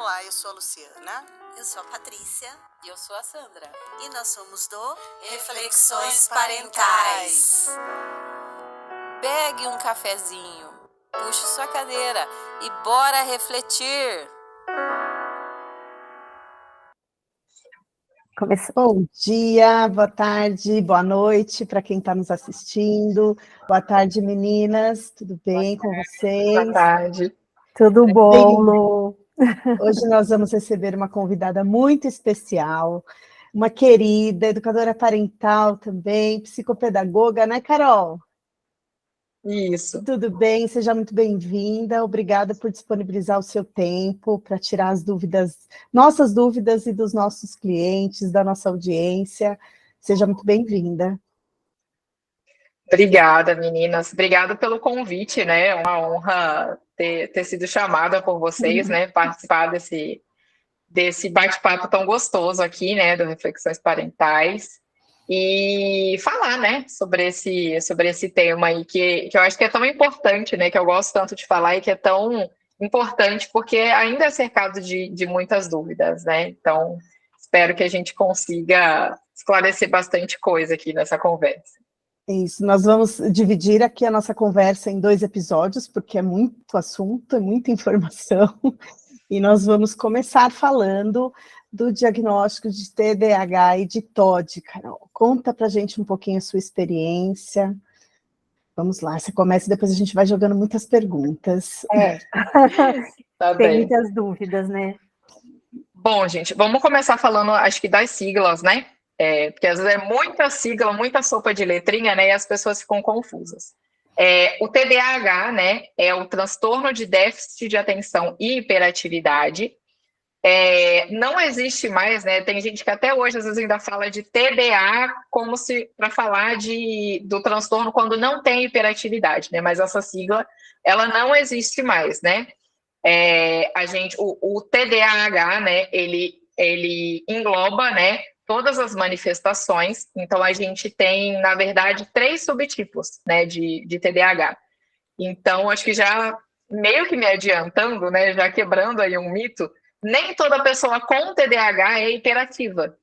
Olá, eu sou a Luciana. Eu sou a Patrícia. E eu sou a Sandra. E nós somos do Reflexões Parentais. Pegue um cafezinho, puxe sua cadeira e bora refletir. Começou. Bom dia, boa tarde, boa noite para quem está nos assistindo. Boa tarde, meninas. Tudo bem com vocês? Boa tarde. Tudo bom, Lu? Hoje nós vamos receber uma convidada muito especial, uma querida, educadora parental também, psicopedagoga, né, Carol? Isso. Tudo bem, seja muito bem-vinda. Obrigada por disponibilizar o seu tempo para tirar as dúvidas, nossas dúvidas e dos nossos clientes, da nossa audiência. Seja muito bem-vinda. Obrigada, meninas. Obrigada pelo convite, né? É uma honra ter sido chamada por vocês, né? Participar desse bate-papo tão gostoso aqui, né? Do Reflexões Parentais. E falar, né? Sobre esse tema aí, que eu acho que é tão importante, né? Que eu gosto tanto de falar e que é tão importante, porque ainda é cercado de muitas dúvidas, né? Então, espero que a gente consiga esclarecer bastante coisa aqui nessa conversa. Isso, nós vamos dividir aqui a nossa conversa em 2 episódios, porque é muito assunto, é muita informação, e nós vamos começar falando do diagnóstico de TDAH e de TOD. Carol, conta pra gente um pouquinho a sua experiência. Vamos lá, você começa e depois a gente vai jogando muitas perguntas. Tá Tem bem. muitas dúvidas, né? Bom, gente, vamos começar falando, acho que das siglas, né? Porque às vezes é muita sigla, muita sopa de letrinha, né? E as pessoas ficam confusas. O TDAH, né? É o transtorno de déficit de atenção e hiperatividade. Não existe mais, né? Tem gente que até hoje às vezes ainda fala de TDA como se para falar do transtorno quando não tem hiperatividade, né? Mas essa sigla ela não existe mais, né? O TDAH, né? Ele engloba, né? Todas as manifestações. Então a gente tem, na verdade, 3 subtipos, né? De TDAH. Então acho que já meio que me adiantando, né? Já quebrando aí um mito. Nem toda pessoa com TDAH é hiperativa.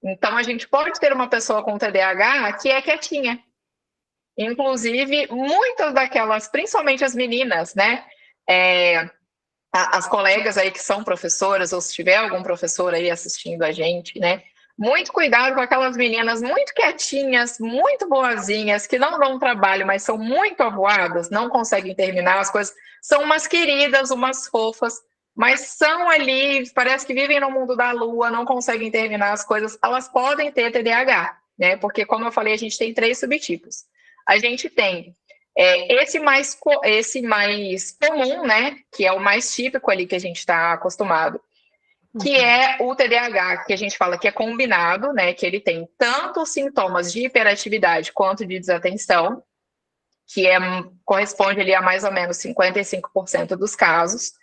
Então, a gente pode ter uma pessoa com TDAH que é quietinha. Inclusive, muitas daquelas, principalmente as meninas, né? As colegas aí que são professoras, ou se tiver algum professor aí assistindo a gente, né? Muito cuidado com aquelas meninas muito quietinhas, muito boazinhas, que não dão trabalho, mas são muito avoadas, não conseguem terminar as coisas. São umas queridas, umas fofas, mas são ali, parece que vivem no mundo da lua, não conseguem terminar as coisas. Elas podem ter TDAH, né? Porque, como eu falei, a gente tem 3 subtipos. A gente tem esse mais comum, né? Que é o mais típico ali que a gente está acostumado, que é o TDAH, que a gente fala que é combinado, né? Que ele tem tanto sintomas de hiperatividade quanto de desatenção, que corresponde ali a mais ou menos 55% dos casos.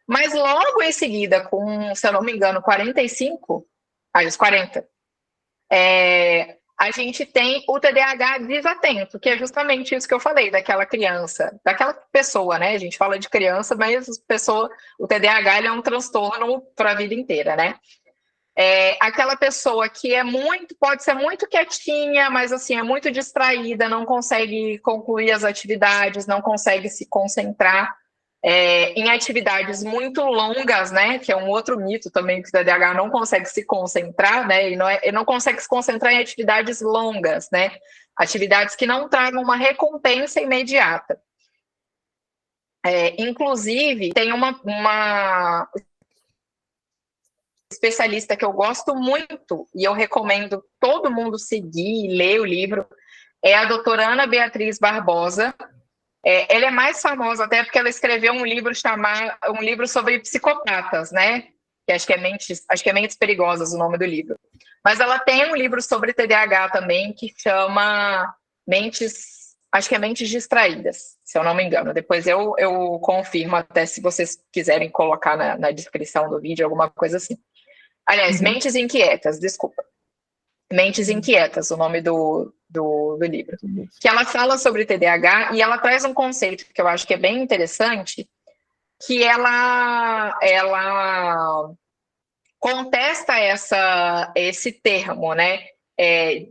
Mas logo em seguida, com, se eu não me engano, 40, a gente tem o TDAH desatento, que é justamente isso que eu falei, daquela criança, daquela pessoa, né? A gente fala de criança, mas o TDAH ele é um transtorno para a vida inteira, né? Aquela pessoa que pode ser muito quietinha, mas assim, é muito distraída, não consegue concluir as atividades, não consegue se concentrar. Em atividades muito longas, né, que é um outro mito também, que o TDAH não consegue se concentrar, né, ele não consegue se concentrar em atividades longas, né, atividades que não tragam uma recompensa imediata. Inclusive, tem uma especialista que eu gosto muito, e eu recomendo todo mundo seguir e ler o livro, é a doutora Ana Beatriz Barbosa. Ela é mais famosa até porque ela escreveu um livro sobre psicopatas, né? Que acho que é Mentes Perigosas o nome do livro. Mas ela tem um livro sobre TDAH também que chama Mentes Distraídas, se eu não me engano. Depois eu confirmo até se vocês quiserem colocar na descrição do vídeo alguma coisa assim. Aliás, Mentes Inquietas, desculpa. Mentes Inquietas, o nome do livro, que ela fala sobre TDAH e ela traz um conceito que eu acho que é bem interessante, que ela contesta esse termo, né?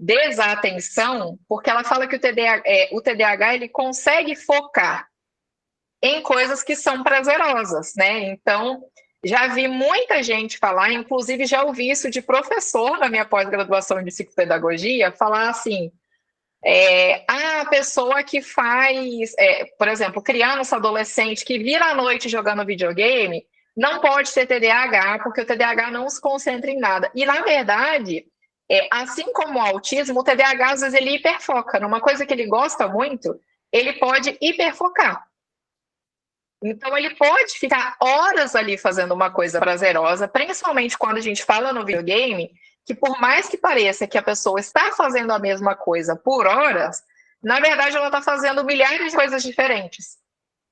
Desatenção, porque ela fala que o TDAH ele consegue focar em coisas que são prazerosas, né? Então, já vi muita gente falar, inclusive já ouvi isso de professor na minha pós-graduação de psicopedagogia, falar assim, a pessoa que faz, por exemplo, criança, adolescente que vira à noite jogando videogame, não pode ter TDAH, porque o TDAH não se concentra em nada. E, na verdade, assim como o autismo, o TDAH, às vezes, ele hiperfoca. Numa coisa que ele gosta muito, ele pode hiperfocar. Então, ele pode ficar horas ali fazendo uma coisa prazerosa, principalmente quando a gente fala no videogame, que por mais que pareça que a pessoa está fazendo a mesma coisa por horas, na verdade, ela está fazendo milhares de coisas diferentes.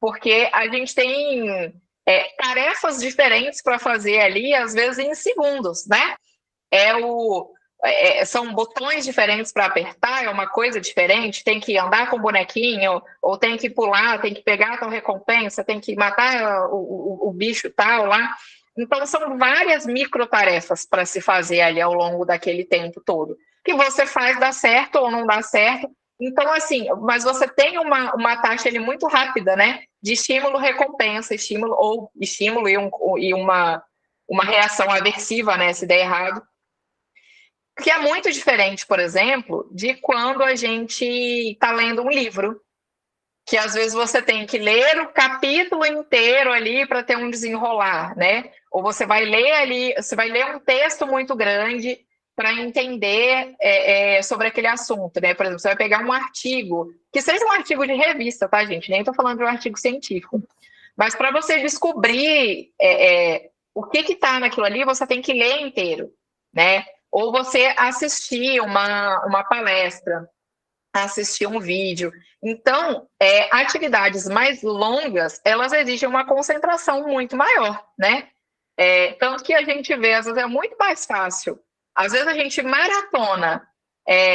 Porque a gente tem tarefas diferentes para fazer ali, às vezes em segundos, né? São botões diferentes para apertar, é uma coisa diferente, tem que andar com o bonequinho, ou tem que pular, tem que pegar tal recompensa, tem que matar o bicho tal lá. Então, são várias microtarefas para se fazer ali ao longo daquele tempo todo. Que você faz, dá certo ou não dá certo. Então, assim, mas você tem uma taxa ali muito rápida, né? De estímulo-recompensa, estímulo e uma reação aversiva, né? Se der errado. Que é muito diferente, por exemplo, de quando a gente está lendo um livro, que às vezes você tem que ler o capítulo inteiro ali para ter um desenrolar, né? Ou você vai ler um texto muito grande para entender sobre aquele assunto, né? Por exemplo, você vai pegar um artigo, que seja um artigo de revista, tá, gente? Nem estou falando de um artigo científico. Mas para você descobrir o que está naquilo ali, você tem que ler inteiro, né? Ou você assistir uma palestra, assistir um vídeo. Então, atividades mais longas, elas exigem uma concentração muito maior, né? Tanto que a gente vê, às vezes é muito mais fácil. Às vezes a gente maratona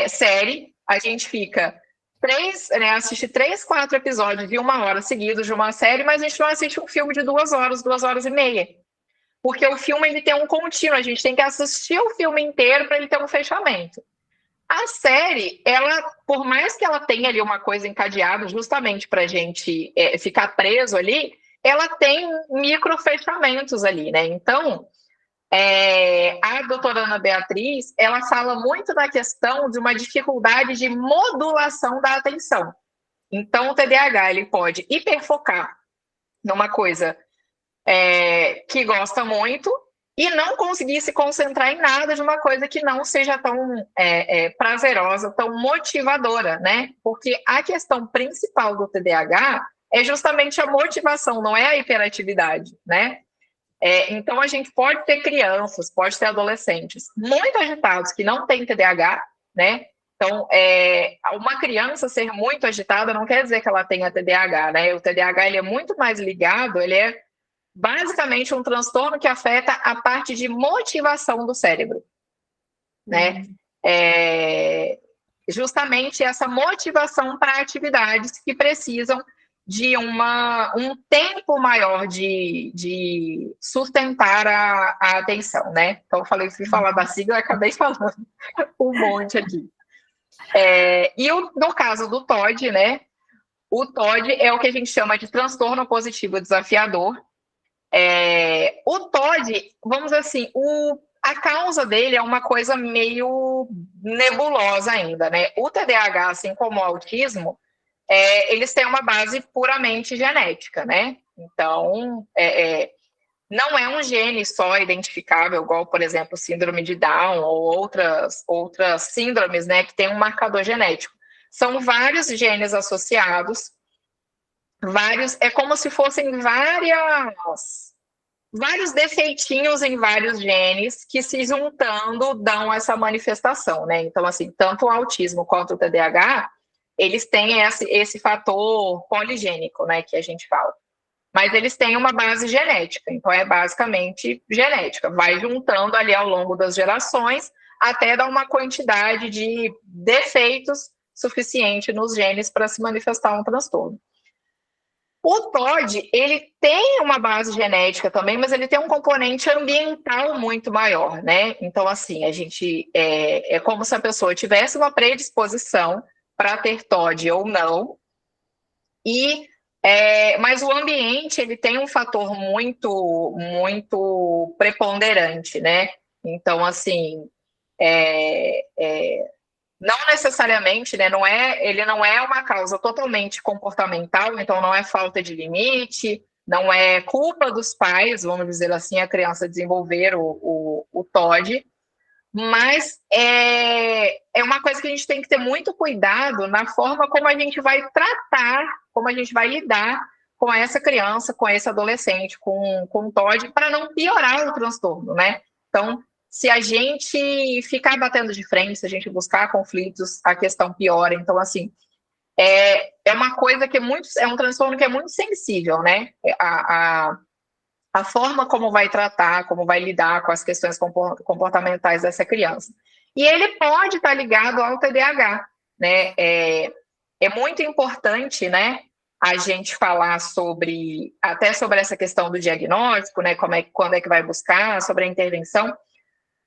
série, a gente fica assiste 3, 4 episódios de 1 hora seguidos de uma série, mas a gente não assiste um filme de 2 horas, 2 horas e meia. Porque o filme ele tem um contínuo, a gente tem que assistir o filme inteiro para ele ter um fechamento. A série, ela, por mais que ela tenha ali uma coisa encadeada, justamente para a gente ficar preso ali, ela tem micro fechamentos ali, né? Então, a doutora Ana Beatriz, ela fala muito da questão de uma dificuldade de modulação da atenção. Então, o TDAH, ele pode hiperfocar numa coisa que gosta muito e não conseguir se concentrar em nada de uma coisa que não seja tão prazerosa, tão motivadora, né? Porque a questão principal do TDAH é justamente a motivação, não é a hiperatividade, né? Então, a gente pode ter crianças, pode ter adolescentes muito agitados que não têm TDAH, né? Então, uma criança ser muito agitada não quer dizer que ela tenha TDAH, né? O TDAH ele é muito mais ligado, ele é basicamente um transtorno que afeta a parte de motivação do cérebro, né? Justamente essa motivação para atividades que precisam de um tempo maior de sustentar a atenção, né? Então, eu fui falar da sigla, acabei falando um monte aqui. No caso do TOD, né? O TOD é o que a gente chama de transtorno positivo desafiador. O TOD, vamos dizer assim, a causa dele é uma coisa meio nebulosa ainda, né? O TDAH, assim como o autismo, eles têm uma base puramente genética, né? Então, não é um gene só identificável, igual, por exemplo, síndrome de Down ou outras síndromes, né, que tem um marcador genético. São vários genes associados, é como se fossem vários defeitinhos em vários genes que se juntando dão essa manifestação, né? Então, assim, tanto o autismo quanto o TDAH, eles têm esse fator poligênico, né, que a gente fala. Mas eles têm uma base genética, então é basicamente genética. Vai juntando ali ao longo das gerações até dar uma quantidade de defeitos suficiente nos genes para se manifestar um transtorno. O TOD, ele tem uma base genética também, mas ele tem um componente ambiental muito maior, né? Então, assim, a gente é como se a pessoa tivesse uma predisposição para ter TOD ou não, mas o ambiente, ele tem um fator muito, muito preponderante, né? Então, assim, não necessariamente, né, ele não é uma causa totalmente comportamental, então não é falta de limite, não é culpa dos pais, vamos dizer assim, a criança desenvolver o TOD, mas é uma coisa que a gente tem que ter muito cuidado na forma como a gente vai tratar, como a gente vai lidar com essa criança, com esse adolescente, com o TOD, para não piorar o transtorno, né? Então, se a gente ficar batendo de frente, se a gente buscar conflitos, a questão piora. Então, assim, é uma coisa que é um transtorno que é muito sensível, né? A forma como vai tratar, como vai lidar com as questões comportamentais dessa criança. E ele pode estar ligado ao TDAH, né? É muito importante, né, a gente falar até sobre essa questão do diagnóstico, né, quando é que vai buscar, sobre a intervenção,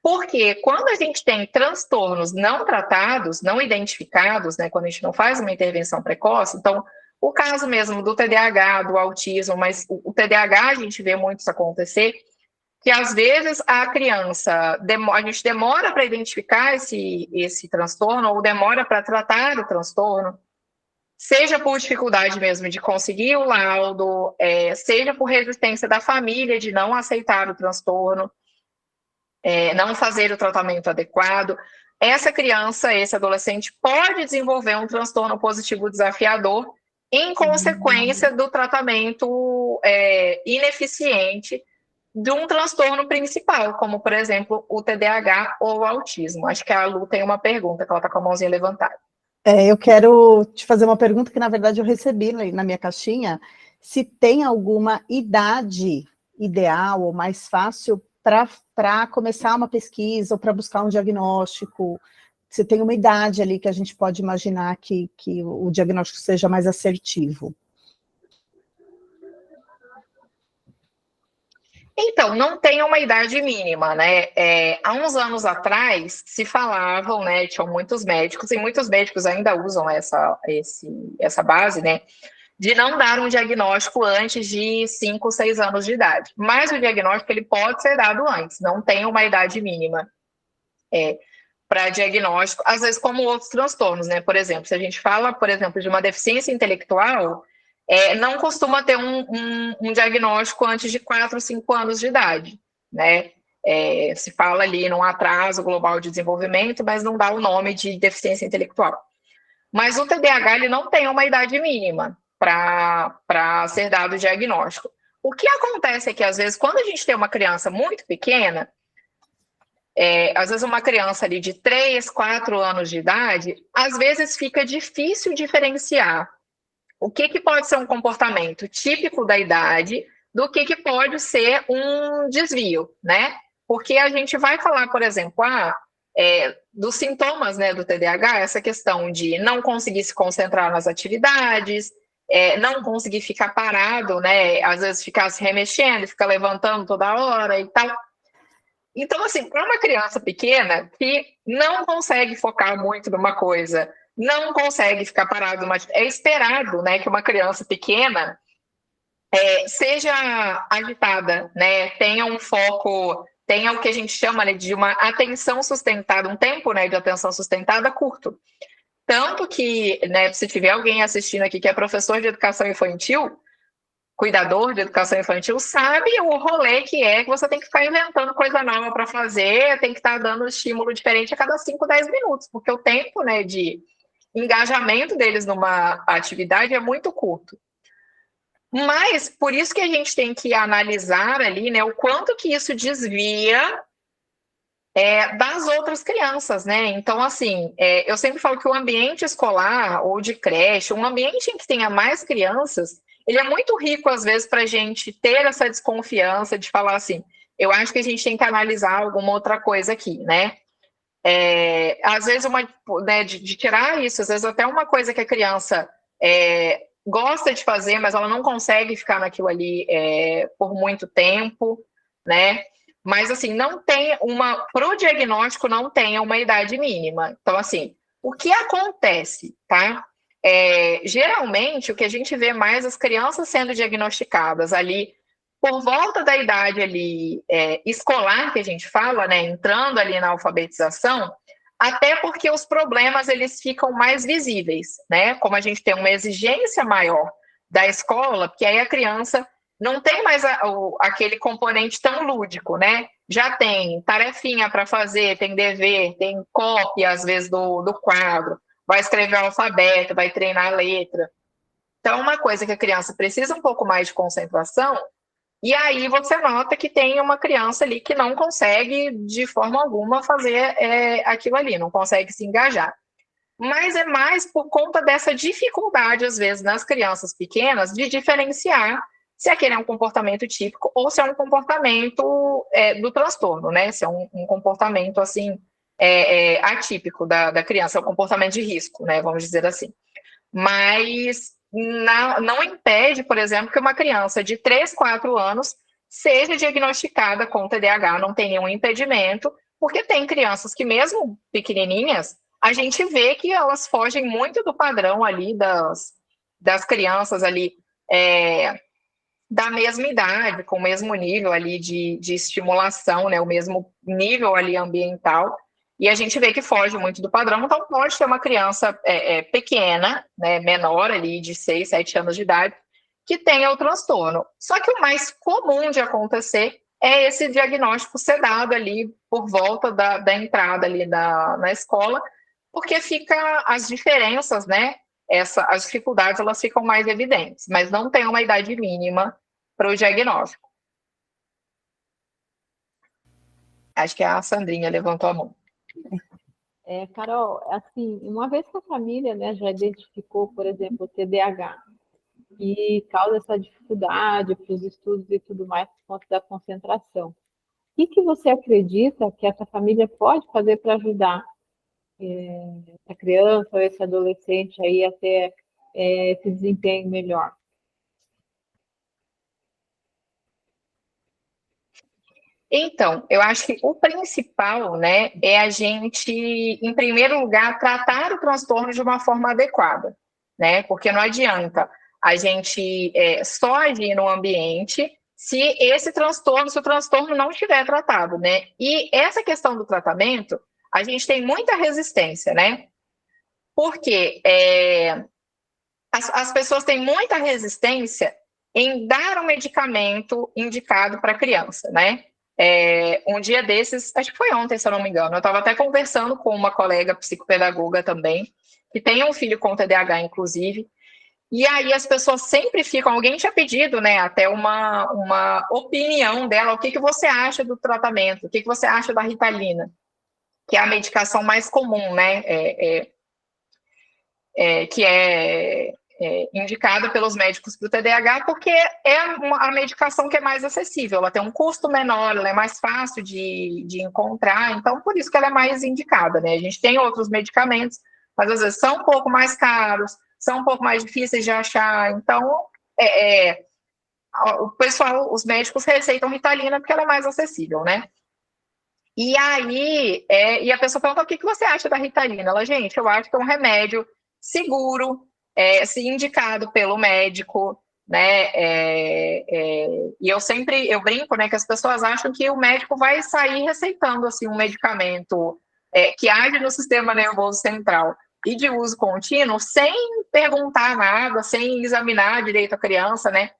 porque quando a gente tem transtornos não tratados, não identificados, né, quando a gente não faz uma intervenção precoce, então, o caso mesmo do TDAH, do autismo, mas o TDAH a gente vê muito isso acontecer, que às vezes a criança, a gente demora para identificar esse transtorno, ou demora para tratar o transtorno, seja por dificuldade mesmo de conseguir o laudo, seja por resistência da família de não aceitar o transtorno, não fazer o tratamento adequado, essa criança, esse adolescente pode desenvolver um transtorno positivo desafiador em consequência do tratamento ineficiente de um transtorno principal, como, por exemplo, o TDAH ou o autismo. Acho que a Lu tem uma pergunta, que ela está com a mãozinha levantada. Eu quero te fazer uma pergunta que, na verdade, eu recebi na minha caixinha, se tem alguma idade ideal ou mais fácil para começar uma pesquisa ou para buscar um diagnóstico, se tem uma idade ali que a gente pode imaginar que o diagnóstico seja mais assertivo. Então, não tem uma idade mínima, né? Há uns anos atrás, se falavam, né, tinham muitos médicos, e muitos médicos ainda usam essa base, né, de não dar um diagnóstico antes de 5, 6 anos de idade. Mas o diagnóstico ele pode ser dado antes, não tem uma idade mínima para diagnóstico, às vezes como outros transtornos, né? Por exemplo, se a gente fala, por exemplo, de uma deficiência intelectual, não costuma ter um diagnóstico antes de 4, 5 anos de idade, né? Se fala ali num atraso global de desenvolvimento, mas não dá o nome de deficiência intelectual. Mas o TDAH ele não tem uma idade mínima para ser dado o diagnóstico. O que acontece é que, às vezes, quando a gente tem uma criança muito pequena, às vezes uma criança ali de 3, 4 anos de idade, às vezes fica difícil diferenciar o que pode ser um comportamento típico da idade do que pode ser um desvio, né? Porque a gente vai falar, por exemplo, dos sintomas, né, do TDAH, essa questão de não conseguir se concentrar nas atividades, não conseguir ficar parado, né? Às vezes ficar se remexendo, ficar levantando toda hora e tal. Então, assim, para uma criança pequena que não consegue focar muito numa coisa, não consegue ficar parado numa... É esperado, né, que uma criança pequena seja agitada, né, tenha um foco, tenha o que a gente chama, né, de uma atenção sustentada, um tempo, né, de atenção sustentada curto. Tanto que, né, se tiver alguém assistindo aqui que é professor de educação infantil, cuidador de educação infantil, sabe o rolê que você tem que ficar inventando coisa nova para fazer, tem que estar dando estímulo diferente a cada 5, 10 minutos, porque o tempo, né, de engajamento deles numa atividade é muito curto. Mas, por isso que a gente tem que analisar ali, né, o quanto que isso desvia das outras crianças, né? Então, assim, eu sempre falo que o ambiente escolar ou de creche, um ambiente em que tenha mais crianças, ele é muito rico, às vezes, para a gente ter essa desconfiança de falar assim, eu acho que a gente tem que analisar alguma outra coisa aqui, né? Às vezes, de tirar isso, às vezes até uma coisa que a criança gosta de fazer, mas ela não consegue ficar naquilo ali por muito tempo, né? Mas, assim, não tem pro diagnóstico não tem uma idade mínima. Então, assim, o que acontece, tá? Geralmente, o que a gente vê mais as crianças sendo diagnosticadas ali por volta da idade ali escolar, que a gente fala, né? Entrando ali na alfabetização, até porque os problemas eles ficam mais visíveis, né? Como a gente tem uma exigência maior da escola, porque aí a criança não tem mais aquele componente tão lúdico, né? Já tem tarefinha para fazer, tem dever, tem cópia, às vezes, do quadro, vai escrever o alfabeto, vai treinar a letra. Então, uma coisa que a criança precisa um pouco mais de concentração, e aí você nota que tem uma criança ali que não consegue, de forma alguma, fazer aquilo ali, não consegue se engajar. Mas é mais por conta dessa dificuldade, às vezes, nas crianças pequenas, de diferenciar se aquele é um comportamento típico ou se é um comportamento do transtorno, né? Se é um comportamento, assim, atípico da criança, é um comportamento de risco, né? Vamos dizer assim. Mas não impede, por exemplo, que uma criança de 3, 4 anos seja diagnosticada com TDAH, não tem nenhum impedimento, porque tem crianças que, mesmo pequenininhas, a gente vê que elas fogem muito do padrão ali das crianças ali da mesma idade, com o mesmo nível ali de estimulação, né, o mesmo nível ali ambiental, e a gente vê que foge muito do padrão. Então pode ter uma criança pequena, né, menor ali de 6, 7 anos de idade, que tenha o transtorno. Só que o mais comum de acontecer é esse diagnóstico ser dado ali por volta da entrada ali na escola, porque fica as diferenças, né, as dificuldades elas ficam mais evidentes, mas não tem uma idade mínima para o diagnóstico. Acho que a Sandrinha levantou a mão. Carol, assim, uma vez que a família, né, já identificou, por exemplo, o TDAH e causa essa dificuldade para os estudos e tudo mais por conta da concentração, o que você acredita que essa família pode fazer para ajudar essa criança ou esse adolescente aí a ter esse desempenho melhor? Então, eu acho que o principal, né, é a gente, em primeiro lugar, tratar o transtorno de uma forma adequada, né? Porque não adianta a gente só agir no ambiente se o transtorno não estiver tratado, né? E essa questão do tratamento, a gente tem muita resistência, né? Porque as pessoas têm muita resistência em dar um medicamento indicado para a criança, né? Um dia desses, acho que foi ontem, se eu não me engano, eu estava até conversando com uma colega psicopedagoga também, que tem um filho com TDAH, inclusive, e aí as pessoas sempre ficam, alguém tinha pedido, né, até uma opinião dela, o que você acha do tratamento, o que você acha da Ritalina, que é a medicação mais comum, né, que é indicada pelos médicos para o TDAH, porque é a medicação que é mais acessível, ela tem um custo menor, ela é mais fácil de encontrar, então por isso que ela é mais indicada, né? A gente tem outros medicamentos, mas às vezes são um pouco mais caros, são um pouco mais difíceis de achar, então o pessoal, os médicos receitam Ritalina porque ela é mais acessível, né? E aí, e a pessoa pergunta, o que você acha da Ritalina? Ela, gente, eu acho que é um remédio seguro, se indicado pelo médico, né? E eu brinco, né, que as pessoas acham que o médico vai sair receitando assim um medicamento que age no sistema nervoso central e de uso contínuo, sem perguntar nada, sem examinar direito a criança, né?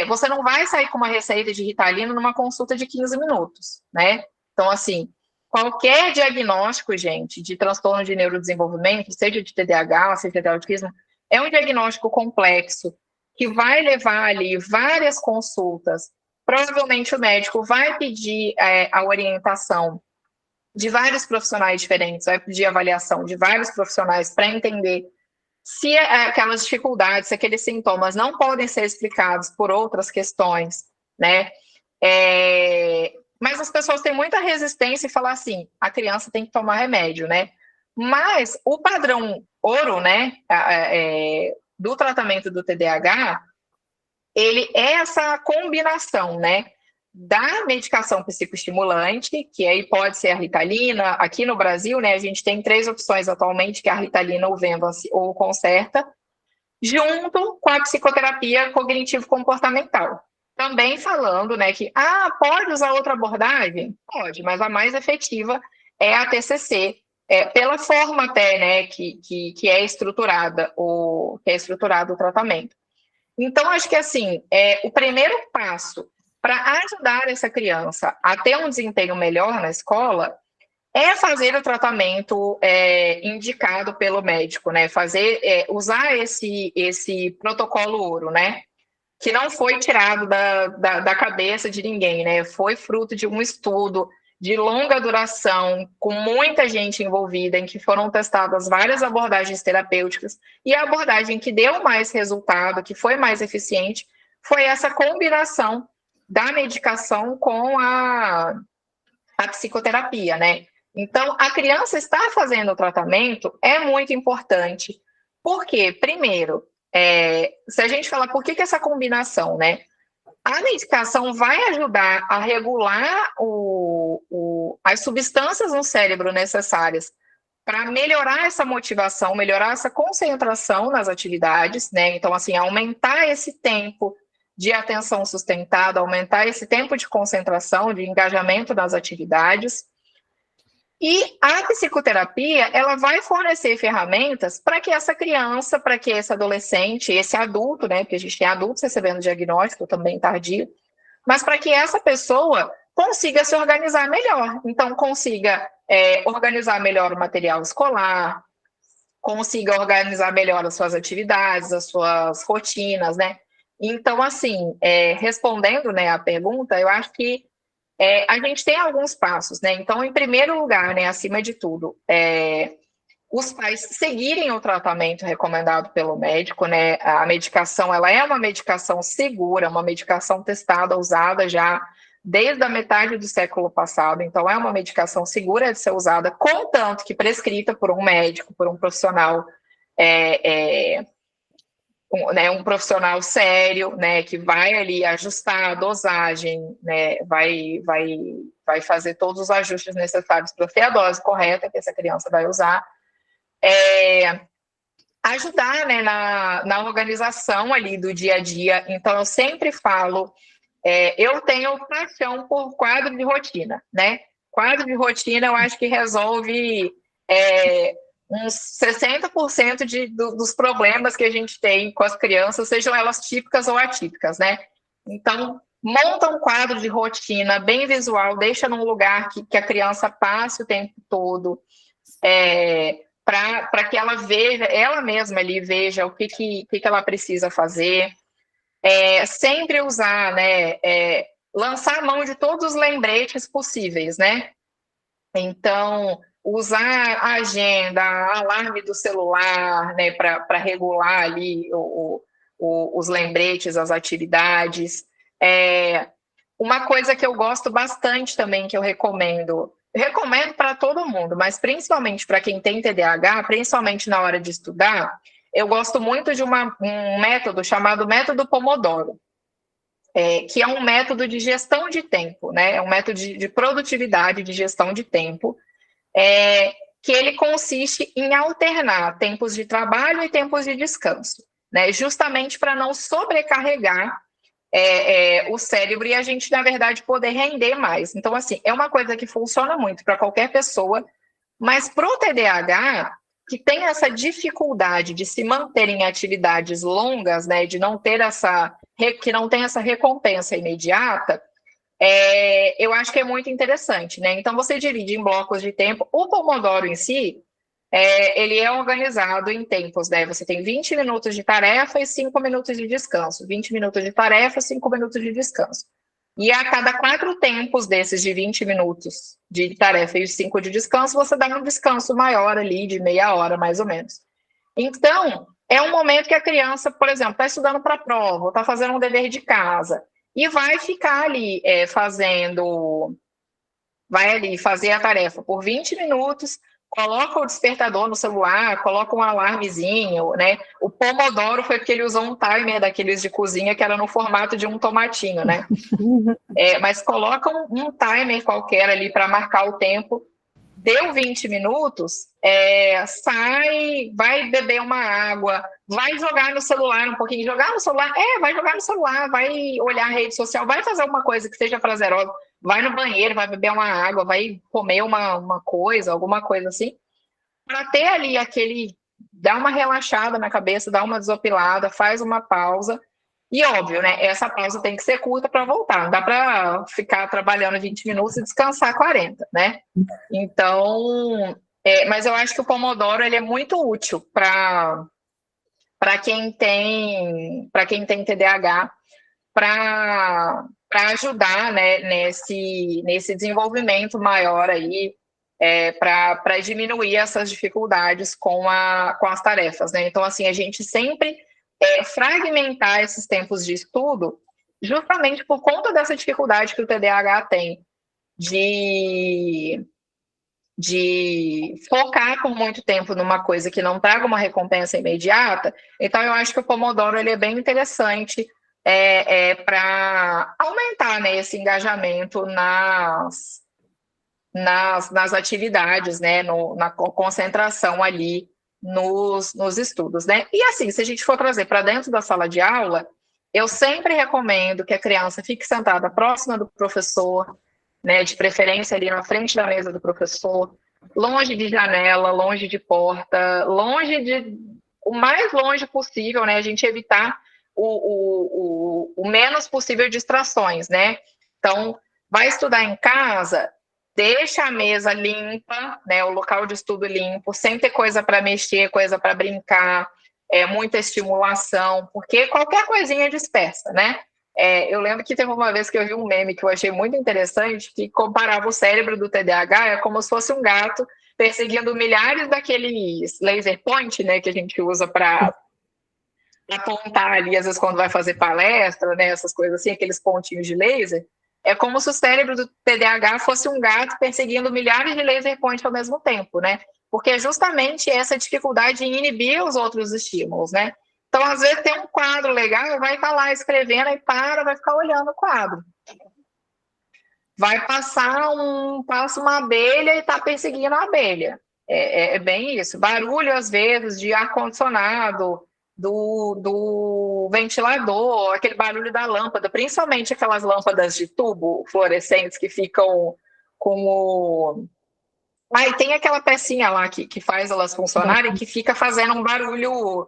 Você não vai sair com uma receita de Ritalina numa consulta de 15 minutos, né? Então, assim, qualquer diagnóstico, gente, de transtorno de neurodesenvolvimento, seja de TDAH, seja de autismo, é um diagnóstico complexo, que vai levar ali várias consultas. Provavelmente o médico vai pedir a orientação de vários profissionais diferentes, vai pedir avaliação de vários profissionais para entender se aquelas dificuldades, se aqueles sintomas não podem ser explicados por outras questões, né? Mas as pessoas têm muita resistência em falar assim, a criança tem que tomar remédio, né? Mas o padrão ouro, né, do tratamento do TDAH, ele é essa combinação, né, da medicação psicoestimulante, que aí pode ser a Ritalina. Aqui no Brasil, né, a gente tem 3 opções atualmente, que é a Ritalina, o Venvance ou o Concerta, junto com a psicoterapia cognitivo-comportamental. Também falando, né, que pode usar outra abordagem? Pode, mas a mais efetiva é a TCC, pela forma até, né, que é estruturada o tratamento. Então, acho que assim, o primeiro passo para ajudar essa criança a ter um desempenho melhor na escola é fazer o tratamento indicado pelo médico, né? Usar esse protocolo ouro, né? Que não foi tirado da cabeça de ninguém, né? Foi fruto de um estudo de longa duração, com muita gente envolvida, em que foram testadas várias abordagens terapêuticas, e a abordagem que deu mais resultado, que foi mais eficiente, foi essa combinação da medicação com a psicoterapia, né? Então, a criança estar fazendo o tratamento é muito importante. Por quê? Primeiro, se a gente falar por que essa combinação, né? A medicação vai ajudar a regular as substâncias no cérebro necessárias para melhorar essa motivação, melhorar essa concentração nas atividades, né? Então, assim, aumentar esse tempo de atenção sustentada, aumentar esse tempo de concentração, de engajamento nas atividades. E a psicoterapia, ela vai fornecer ferramentas para que essa criança, para que esse adolescente, esse adulto, né, porque a gente tem adultos recebendo diagnóstico também tardio, mas para que essa pessoa consiga se organizar melhor. Então, consiga organizar melhor o material escolar, consiga organizar melhor as suas atividades, as suas rotinas, né? Então, assim, respondendo, né, a pergunta, eu acho que a gente tem alguns passos, né? Então, em primeiro lugar, né, acima de tudo, os pais seguirem o tratamento recomendado pelo médico, né? A medicação, ela é uma medicação segura, uma medicação testada, usada já desde a metade do século passado. Então, é uma medicação segura de ser usada, contanto que prescrita por um médico, por um profissional um profissional sério, né, que vai ali ajustar a dosagem, né, vai fazer todos os ajustes necessários para ter a dose correta que essa criança vai usar, ajudar, né, na organização ali do dia a dia. Então, eu sempre falo, eu tenho paixão por quadro de rotina, né? Quadro de rotina eu acho que resolve uns 60% dos problemas que a gente tem com as crianças, sejam elas típicas ou atípicas, né? Então, monta um quadro de rotina bem visual, deixa num lugar que a criança passe o tempo todo, para que ela veja, ela mesma ali veja o que ela precisa fazer. Sempre usar, né? Lançar a mão de todos os lembretes possíveis, né? Então, usar a agenda, alarme do celular, né, para regular ali os lembretes, as atividades. Uma coisa que eu gosto bastante também, que eu recomendo para todo mundo, mas principalmente para quem tem TDAH, principalmente na hora de estudar, eu gosto muito de um método chamado método Pomodoro, que é um método de gestão de tempo, né? É um método de produtividade, de gestão de tempo, que ele consiste em alternar tempos de trabalho e tempos de descanso, né? Justamente para não sobrecarregar o cérebro e a gente, na verdade, poder render mais. Então, assim, é uma coisa que funciona muito para qualquer pessoa, mas para o TDAH, que tem essa dificuldade de se manter em atividades longas, né, de não ter que não tem essa recompensa imediata, eu acho que é muito interessante, né? Então, você divide em blocos de tempo. O Pomodoro em si, ele é organizado em tempos, né? Você tem 20 minutos de tarefa e 5 minutos de descanso. 20 minutos de tarefa, 5 minutos de descanso. E a cada 4 tempos desses de 20 minutos de tarefa e 5 de descanso, você dá um descanso maior ali, de meia hora, mais ou menos. Então, é um momento que a criança, por exemplo, está estudando para a prova, ou está fazendo um dever de casa, e vai ficar ali vai ali fazer a tarefa por 20 minutos, coloca o despertador no celular, coloca um alarmezinho, né? O Pomodoro foi porque ele usou um timer daqueles de cozinha que era no formato de um tomatinho, né? Mas coloca um timer qualquer ali para marcar o tempo. Deu 20 minutos, sai, vai beber uma água, vai jogar no celular um pouquinho. Jogar no celular? Vai jogar no celular, vai olhar a rede social, vai fazer alguma coisa que seja prazerosa, vai no banheiro, vai beber uma água, vai comer uma coisa, alguma coisa assim, para ter ali dá uma relaxada na cabeça, dá uma desopilada, faz uma pausa. E óbvio, né? Essa pausa tem que ser curta para voltar. Não dá para ficar trabalhando 20 minutos e descansar 40, né? Então, mas eu acho que o Pomodoro ele é muito útil para quem tem TDAH, para ajudar, né, nesse desenvolvimento maior aí, para diminuir essas dificuldades com as tarefas, né? Então, assim, a gente sempre fragmentar esses tempos de estudo, justamente por conta dessa dificuldade que o TDAH tem de focar por muito tempo numa coisa que não traga uma recompensa imediata. Então, eu acho que o Pomodoro ele é bem interessante para aumentar, né, esse engajamento nas atividades, né, na concentração ali nos estudos, né? E assim, se a gente for trazer para dentro da sala de aula, eu sempre recomendo que a criança fique sentada próxima do professor, né, de preferência ali na frente da mesa do professor, longe de janela, longe de porta, o mais longe possível, né, a gente evitar o menos possível distrações, né? Então, vai estudar em casa, deixa a mesa limpa, né, o local de estudo limpo, sem ter coisa para mexer, coisa para brincar, muita estimulação, porque qualquer coisinha dispersa, né? Eu lembro que teve uma vez que eu vi um meme que eu achei muito interessante, que comparava o cérebro do TDAH como se fosse um gato perseguindo milhares daqueles laser point, né, que a gente usa para apontar ali, às vezes quando vai fazer palestra, né, essas coisas assim, aqueles pontinhos de laser. É como se o cérebro do TDAH fosse um gato perseguindo milhares de laser points ao mesmo tempo, né? Porque é justamente essa dificuldade em inibir os outros estímulos, né? Então, às vezes, tem um quadro legal, vai estar lá escrevendo e vai ficar olhando o quadro. Vai passa uma abelha e está perseguindo a abelha. É bem isso. Barulho, às vezes, de ar-condicionado, do ventilador, aquele barulho da lâmpada, principalmente aquelas lâmpadas de tubo fluorescentes que ficam com o... e tem aquela pecinha lá que faz elas funcionarem, que fica fazendo um barulho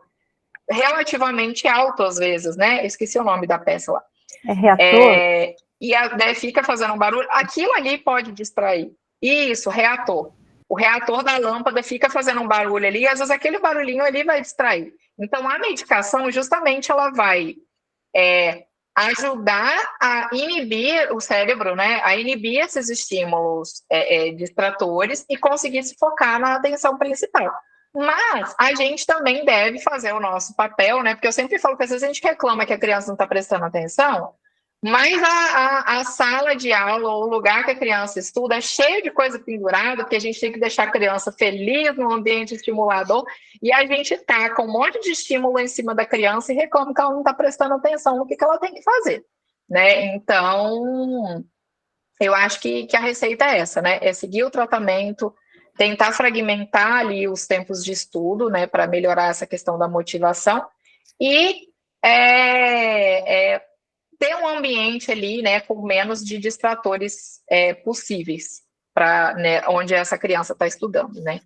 relativamente alto às vezes, né? Esqueci o nome da peça lá. É reator? E fica fazendo um barulho. Aquilo ali pode distrair. Isso, reator. O reator da lâmpada fica fazendo um barulho ali, e às vezes aquele barulhinho ali vai distrair. Então, a medicação, justamente, ela vai ajudar a inibir o cérebro, né? A inibir esses estímulos distratores e conseguir se focar na atenção principal. Mas a gente também deve fazer o nosso papel, né? Porque eu sempre falo que às vezes a gente reclama que a criança não está prestando atenção, mas a sala de aula, ou o lugar que a criança estuda, é cheio de coisa pendurada, porque a gente tem que deixar a criança feliz no ambiente estimulador, e a gente tá com um monte de estímulo em cima da criança e reclama que ela não está prestando atenção no que ela tem que fazer, né? Então, eu acho que a receita é essa, né? É seguir o tratamento, tentar fragmentar ali os tempos de estudo, né, para melhorar essa questão da motivação, e ter um ambiente ali, né, com menos de distratores possíveis, para, né, onde essa criança está estudando, né.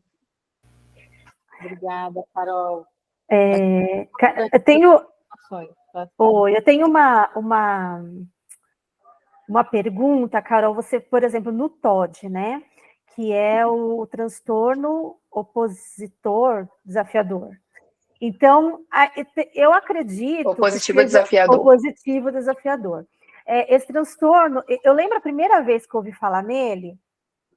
Obrigada, Carol. Eu tenho uma pergunta, Carol. Você, por exemplo, no TOD, né, que é o transtorno opositor desafiador. Então, eu acredito... Opositivo desafiador. Opositivo desafiador. Esse transtorno, eu lembro a primeira vez que eu ouvi falar nele,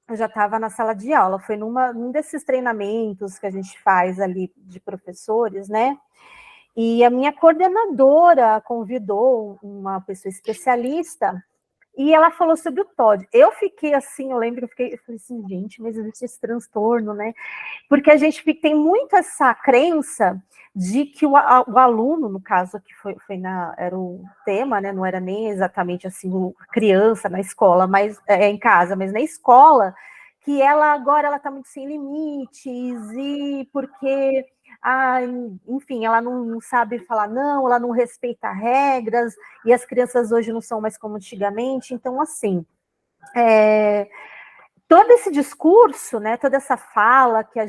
eu já estava na sala de aula, foi num desses treinamentos que a gente faz ali de professores, né? E a minha coordenadora convidou uma pessoa especialista, E ela falou sobre o TOD. Eu fiquei assim, eu lembro que eu falei assim, gente, mas existe esse transtorno, né? Porque a gente tem muito essa crença de que o aluno, no caso, que era o tema, né? Não era nem exatamente assim, criança na escola, mas em casa, mas na escola, que ela agora ela está muito sem limites, e porque enfim, ela não sabe falar não, ela não respeita regras, e as crianças hoje não são mais como antigamente. Então, assim, todo esse discurso, né, toda essa fala que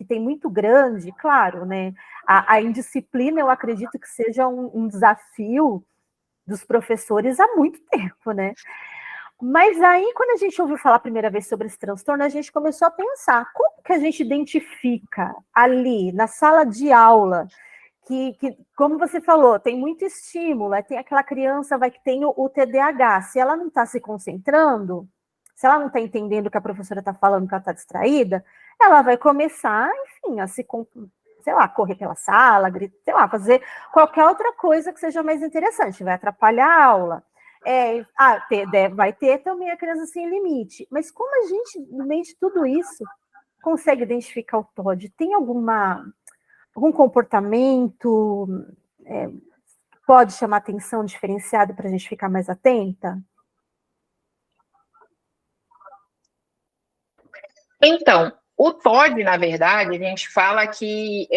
tem muito grande, claro, né, a indisciplina, eu acredito que seja um desafio dos professores há muito tempo, né? Mas aí, quando a gente ouviu falar a primeira vez sobre esse transtorno, a gente começou a pensar, como que a gente identifica ali, na sala de aula, que como você falou, tem muito estímulo, tem aquela criança que tem o TDAH, se ela não está se concentrando, se ela não está entendendo o que a professora está falando, que ela está distraída, ela vai começar, enfim, a sei lá, correr pela sala, sei lá, fazer qualquer outra coisa que seja mais interessante, vai atrapalhar a aula. Vai ter também a criança sem limite. Mas como a gente, no meio de tudo isso, consegue identificar o TOD? Tem algum comportamento pode chamar atenção diferenciado para a gente ficar mais atenta? Então, o TOD, na verdade, a gente fala que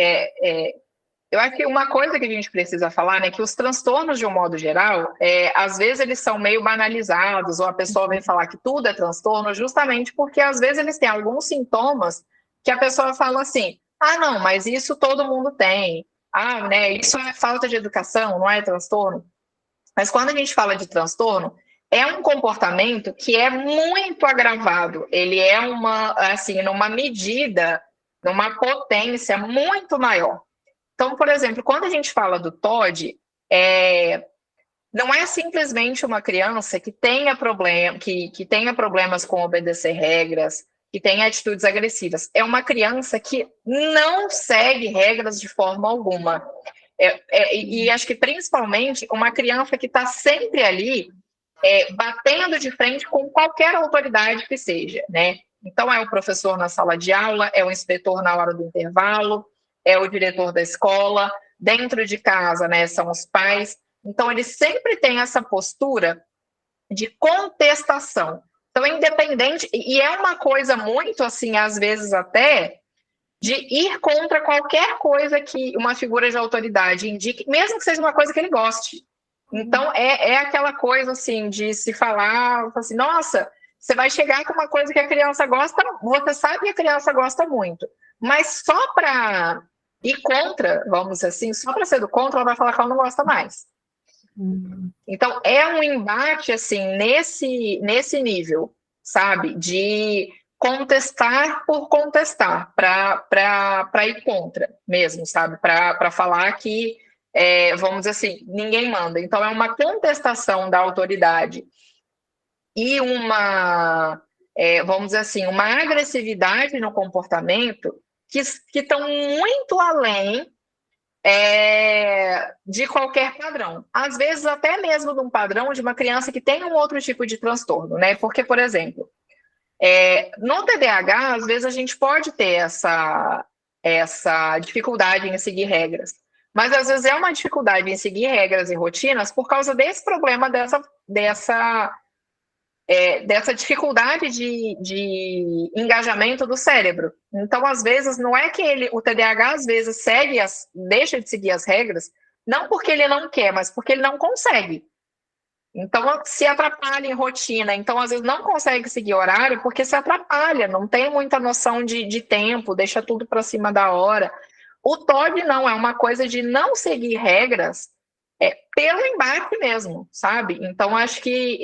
eu acho que uma coisa que a gente precisa falar, né, que os transtornos, de um modo geral, às vezes eles são meio banalizados, ou a pessoa vem falar que tudo é transtorno, justamente porque às vezes eles têm alguns sintomas que a pessoa fala assim, não, mas isso todo mundo tem, né, isso é falta de educação, não é transtorno. Mas quando a gente fala de transtorno, é um comportamento que é muito agravado, ele é numa medida, numa potência muito maior. Então, por exemplo, quando a gente fala do TOD, não é simplesmente uma criança que tenha problemas com obedecer regras, que tenha atitudes agressivas. É uma criança que não segue regras de forma alguma. E acho que, principalmente, uma criança que está sempre ali batendo de frente com qualquer autoridade que seja, né? Então, é o professor na sala de aula, é o inspetor na hora do intervalo, é o diretor da escola, dentro de casa, né, são os pais. Então, ele sempre tem essa postura de contestação. Então, é independente, e é uma coisa muito, assim, às vezes até, de ir contra qualquer coisa que uma figura de autoridade indique, mesmo que seja uma coisa que ele goste. Então, é aquela coisa, assim, de se falar, assim, nossa, você vai chegar com uma coisa que a criança gosta, você sabe que a criança gosta muito, mas só para ir contra, vamos dizer assim, só para ser do contra, ela vai falar que ela não gosta mais. Então, é um embate, assim, nesse nível, sabe? De contestar por contestar, para ir contra mesmo, sabe? Para falar que, vamos dizer assim, ninguém manda. Então, é uma contestação da autoridade e vamos dizer assim, uma agressividade no comportamento que estão muito além de qualquer padrão. Às vezes, até mesmo de um padrão de uma criança que tem um outro tipo de transtorno, né? Porque, por exemplo, no TDAH, às vezes a gente pode ter essa dificuldade em seguir regras, mas às vezes é uma dificuldade em seguir regras e rotinas por causa desse problema, dessa dificuldade de engajamento do cérebro. Então, às vezes, não é que o TDAH, às vezes, deixa de seguir as regras, não porque ele não quer, mas porque ele não consegue. Então, se atrapalha em rotina. Então, às vezes, não consegue seguir horário porque se atrapalha, não tem muita noção de tempo, deixa tudo para cima da hora. O TOD não, é uma coisa de não seguir regras pelo embate mesmo, sabe? Então, acho que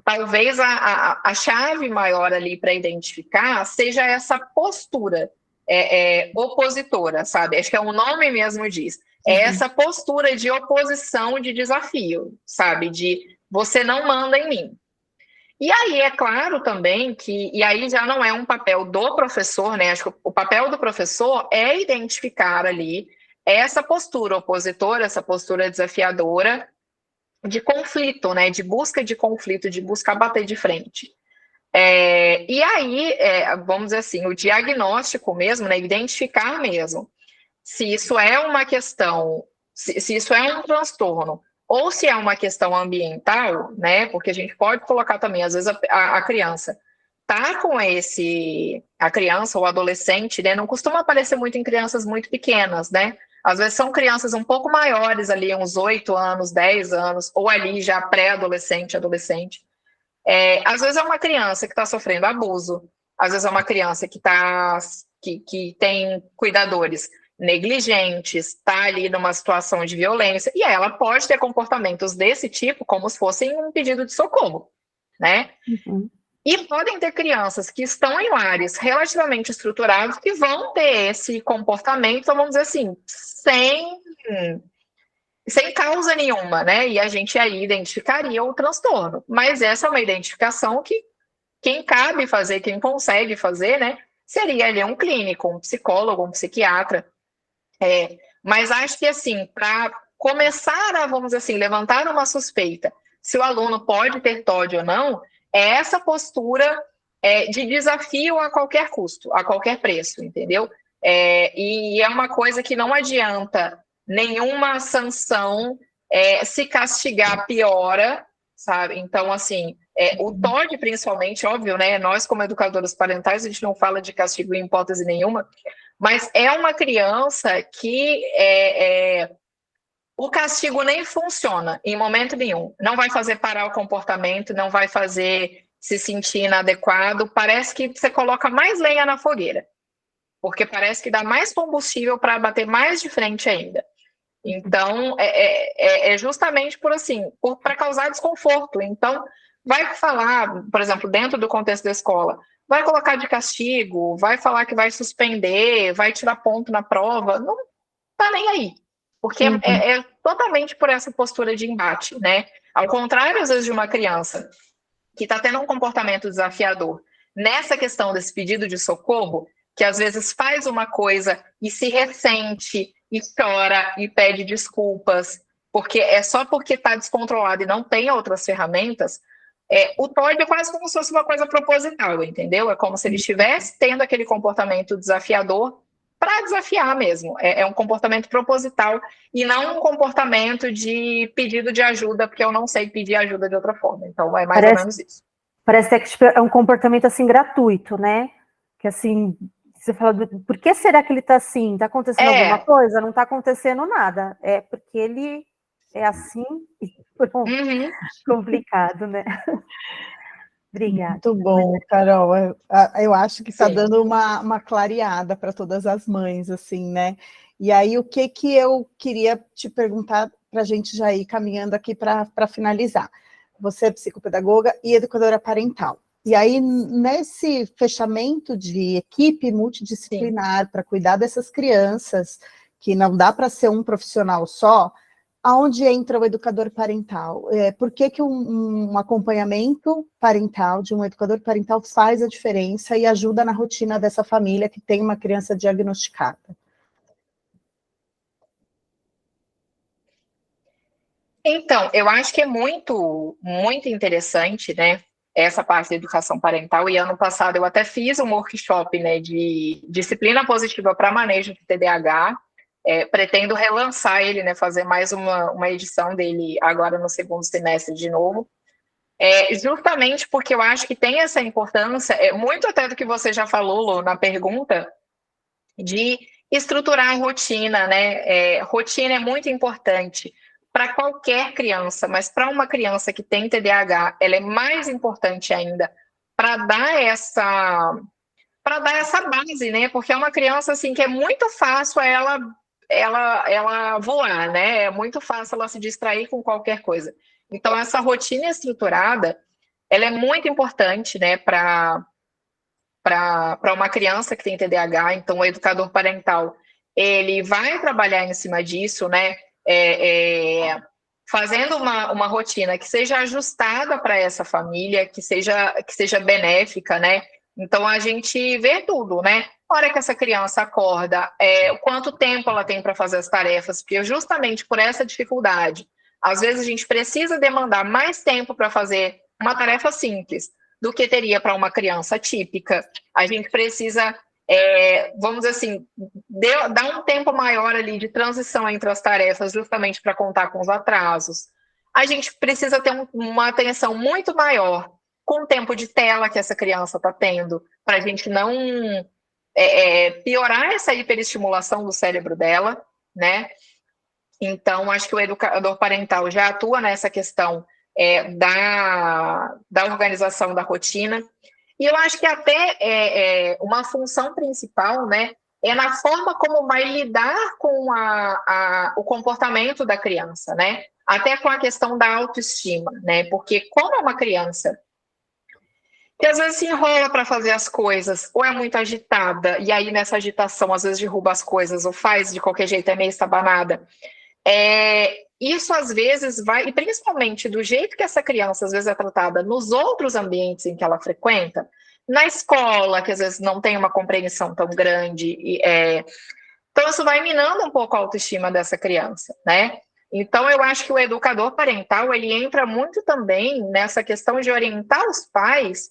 talvez a chave maior ali para identificar seja essa postura opositora, sabe? Acho que o nome mesmo diz. É essa postura de oposição, de desafio, sabe? De você não manda em mim. E aí, é claro também e aí já não é um papel do professor, né? Acho que o papel do professor é identificar ali essa postura opositora, essa postura desafiadora, de conflito, né? De busca de conflito, de buscar bater de frente. E aí, vamos dizer assim, o diagnóstico mesmo, né? Identificar mesmo se isso é uma questão, se isso é um transtorno, ou se é uma questão ambiental, né? Porque a gente pode colocar também, às vezes, a criança tá com a criança ou adolescente, né? Não costuma aparecer muito em crianças muito pequenas, né? Às vezes são crianças um pouco maiores ali, uns 8 anos, 10 anos, ou ali já pré-adolescente, adolescente. Às vezes é uma criança que está sofrendo abuso, às vezes é uma criança que tem cuidadores negligentes, está ali numa situação de violência, e ela pode ter comportamentos desse tipo como se fossem um pedido de socorro, né? Uhum. E podem ter crianças que estão em lares relativamente estruturados que vão ter esse comportamento, vamos dizer assim, sem causa nenhuma, né? E a gente aí identificaria o transtorno. Mas essa é uma identificação que quem cabe fazer, quem consegue fazer, né? Seria ali um clínico, um psicólogo, um psiquiatra. Mas acho que, assim, para começar a, vamos dizer assim, levantar uma suspeita se o aluno pode ter TOD ou não, é essa postura de desafio a qualquer custo, a qualquer preço, entendeu? E é uma coisa que não adianta nenhuma sanção, se castigar piora, sabe? Então, assim, o TOD principalmente, óbvio, né? Nós, como educadores parentais, a gente não fala de castigo em hipótese nenhuma, mas é uma criança que o castigo nem funciona em momento nenhum. Não vai fazer parar o comportamento, não vai fazer se sentir inadequado. Parece que você coloca mais lenha na fogueira, porque parece que dá mais combustível para bater mais de frente ainda. Então, é justamente por assim, para causar desconforto. Então, vai falar, por exemplo, dentro do contexto da escola, vai colocar de castigo, vai falar que vai suspender, vai tirar ponto na prova, não tá nem aí. Porque é totalmente por essa postura de embate, né? Ao contrário, às vezes, de uma criança que está tendo um comportamento desafiador nessa questão desse pedido de socorro, que às vezes faz uma coisa e se ressente, e chora, e pede desculpas, porque é só porque está descontrolado e não tem outras ferramentas, o TOD é quase como se fosse uma coisa proposital, entendeu? É como se ele estivesse tendo aquele comportamento desafiador para desafiar mesmo. É um comportamento proposital e não um comportamento de pedido de ajuda, porque eu não sei pedir ajuda de outra forma. Então, é mais ou menos isso. Parece que tipo, é um comportamento, assim, gratuito, né? Que, assim, você fala, por que será que ele tá assim? Tá acontecendo alguma coisa? Não tá acontecendo nada. É porque ele é assim e pronto. Complicado, né? Obrigada. Muito bom, Carol. Eu acho que está dando uma clareada para todas as mães, assim, né? E aí, o que eu queria te perguntar para a gente já ir caminhando aqui para finalizar. Você é psicopedagoga e educadora parental. E aí, nesse fechamento de equipe multidisciplinar para cuidar dessas crianças, que não dá para ser um profissional só, aonde entra o educador parental? Por que um acompanhamento parental, de um educador parental, faz a diferença e ajuda na rotina dessa família que tem uma criança diagnosticada? Então, eu acho que é muito, muito interessante, né, essa parte da educação parental, e ano passado eu até fiz um workshop, né, de disciplina positiva para manejo de TDAH. Pretendo relançar ele, né, fazer mais uma edição dele agora no segundo semestre de novo, justamente porque eu acho que tem essa importância, muito até do que você já falou, Lu, na pergunta, de estruturar a rotina, né? Rotina é muito importante para qualquer criança, mas para uma criança que tem TDAH, ela é mais importante ainda para dar essa base, né? Porque é uma criança assim que é muito fácil ela voar, né? É muito fácil ela se distrair com qualquer coisa. Então, essa rotina estruturada, ela é muito importante, né, para uma criança que tem TDAH. Então, o educador parental, ele vai trabalhar em cima disso, né, fazendo uma rotina que seja ajustada para essa família, que seja benéfica, né? Então, a gente vê tudo, né? A hora que essa criança acorda, quanto tempo ela tem para fazer as tarefas, porque justamente por essa dificuldade, Às vezes a gente precisa demandar mais tempo para fazer uma tarefa simples do que teria para uma criança típica. A gente precisa, vamos dizer assim, dar um tempo maior ali de transição entre as tarefas, justamente para contar com os atrasos. A gente precisa ter uma atenção muito maior com o tempo de tela que essa criança está tendo, para a gente não piorar essa hiperestimulação do cérebro dela, né? Então, acho que o educador parental já atua nessa questão da organização da rotina. E eu acho que até uma função principal, né, é na forma como vai lidar com o comportamento da criança, né? Até com a questão da autoestima, né? Porque como é uma criança que às vezes se enrola para fazer as coisas, ou é muito agitada, e aí nessa agitação às vezes derruba as coisas, ou faz de qualquer jeito, é meio estabanada, isso às vezes vai, e principalmente do jeito que essa criança às vezes é tratada nos outros ambientes em que ela frequenta, na escola, que às vezes não tem uma compreensão tão grande, então isso vai minando um pouco a autoestima dessa criança, né? Então eu acho que o educador parental, ele entra muito também nessa questão de orientar os pais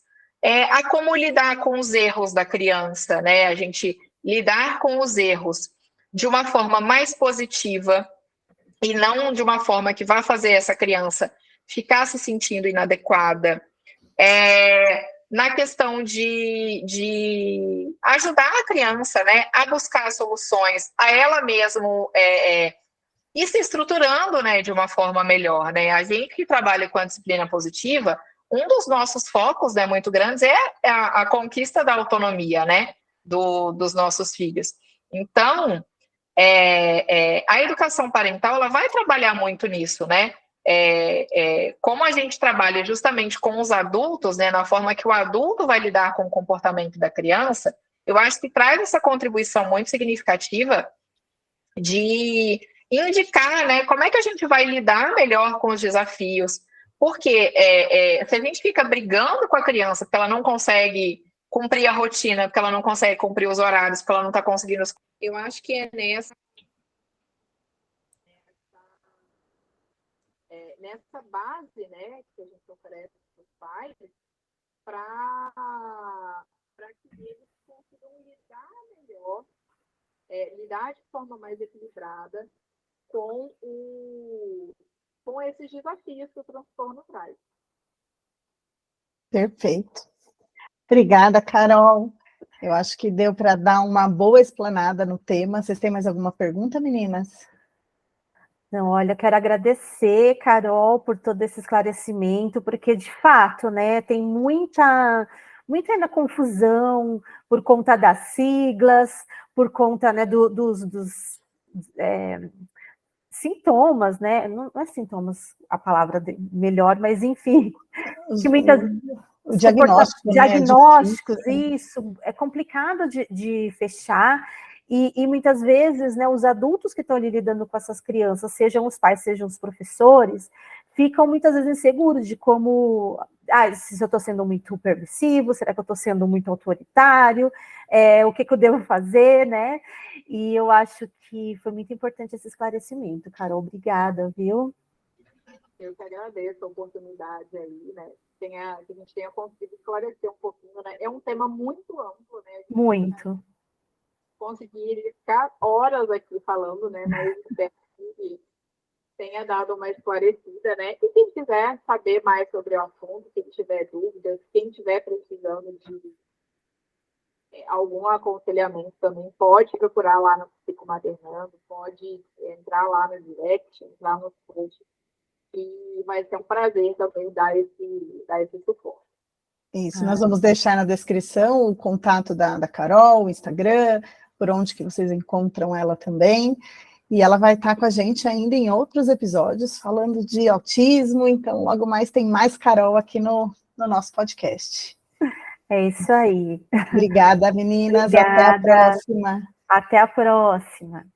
a como lidar com os erros da criança, né? A gente lidar com os erros de uma forma mais positiva, e não de uma forma que vai fazer essa criança ficar se sentindo inadequada. Na questão de ajudar a criança, né, a buscar soluções, a ela mesmo ir se estruturando, né, de uma forma melhor, né? A gente que trabalha com a disciplina positiva, um dos nossos focos, né, muito grandes é a conquista da autonomia, né, dos nossos filhos. Então, a educação parental, ela vai trabalhar muito nisso, né? Como a gente trabalha justamente com os adultos, né, na forma que o adulto vai lidar com o comportamento da criança, eu acho que traz essa contribuição muito significativa de indicar, né, como é que a gente vai lidar melhor com os desafios, porque se a gente fica brigando com a criança porque ela não consegue cumprir a rotina, porque ela não consegue cumprir os horários, porque ela não está conseguindo... Eu acho que é nessa base, né, que a gente oferece para os pais, para que eles consigam lidar melhor, lidar de forma mais equilibrada com esses desafios que o transtorno traz. Perfeito. Obrigada, Carol. Eu acho que deu para dar uma boa explanada no tema. Vocês têm mais alguma pergunta, meninas? Não, olha, quero agradecer, Carol, por todo esse esclarecimento, porque, de fato, né, tem muita ainda confusão por conta das siglas, por conta, né, dos sintomas, né, não é sintomas a palavra melhor, mas, enfim, que muitas... O diagnóstico, diagnósticos, né, isso, é complicado de fechar, e muitas vezes, né, os adultos que estão ali lidando com essas crianças, sejam os pais, sejam os professores, ficam muitas vezes inseguros de como, se eu estou sendo muito permissivo, será que eu estou sendo muito autoritário, o que eu devo fazer, né? E eu acho que foi muito importante esse esclarecimento, Carol, obrigada, viu? Eu que agradeço a oportunidade aí, né? Que a gente tenha conseguido esclarecer um pouquinho, né? É um tema muito amplo, né? Muito. Conseguir ficar horas aqui falando, né? Mas espero que tenha dado uma esclarecida, né? E quem quiser saber mais sobre o assunto, quem tiver dúvidas, quem estiver precisando de algum aconselhamento também, pode procurar lá no Psicomaternando, pode entrar lá no direct, entrar no post, e vai ser um prazer também dar esse suporte. Isso, nós vamos deixar na descrição o contato da Carol, o Instagram, por onde que vocês encontram ela também, e ela vai estar com a gente ainda em outros episódios, falando de autismo, então logo mais tem mais Carol aqui no nosso podcast. É isso aí. Obrigada, meninas, Obrigada. até a próxima. Até a próxima.